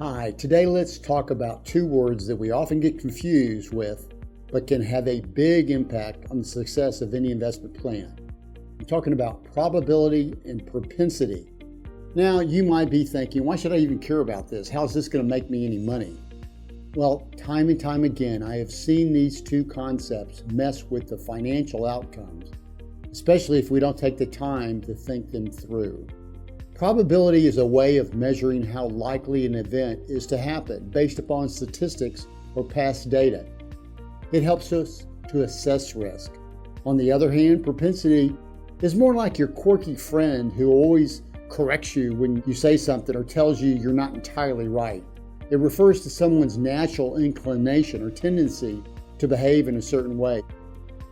Hi, today let's talk about two words that we often get confused with, but can have a big impact on the success of any investment plan. I'm talking about probability and propensity. Now, you might be thinking, why should I even care about this? How's this going to make me any money? Well, time and time again, I have seen these two concepts mess with the financial outcomes, especially if we don't take the time to think them through. Probability is a way of measuring how likely an event is to happen based upon statistics or past data. It helps us to assess risk. On the other hand, propensity is more like your quirky friend who always corrects you when you say something or tells you you're not entirely right. It refers to someone's natural inclination or tendency to behave in a certain way.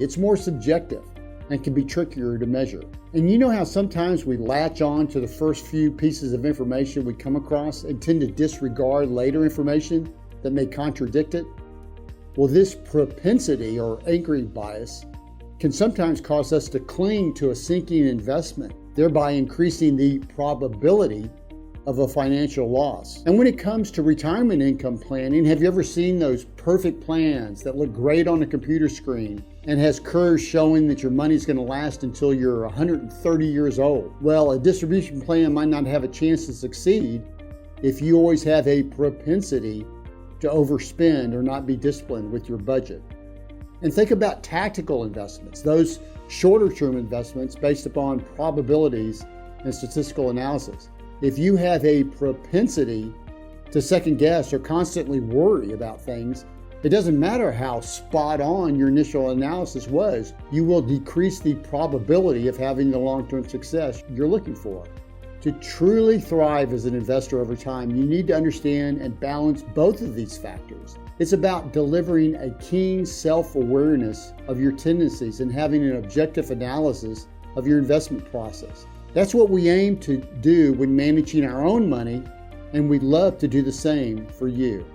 It's more subjective and can be trickier to measure. And you know how sometimes we latch on to the first few pieces of information we come across and tend to disregard later information that may contradict it? Well, this propensity or anchoring bias can sometimes cause us to cling to a sinking investment, thereby increasing the probability of a financial loss. And when it comes to retirement income planning, have you ever seen those perfect plans that look great on a computer screen and has curves showing that your money's going to last until you're 130 years old? Well, a distribution plan might not have a chance to succeed if you always have a propensity to overspend or not be disciplined with your budget. And think about tactical investments, those shorter term investments based upon probabilities and statistical analysis. If you have a propensity to second guess or constantly worry about things, it doesn't matter how spot on your initial analysis was, you will decrease the probability of having the long-term success you're looking for. To truly thrive as an investor over time, you need to understand and balance both of these factors. It's about delivering a keen self-awareness of your tendencies and having an objective analysis of your investment process. That's what we aim to do when managing our own money, and we'd love to do the same for you.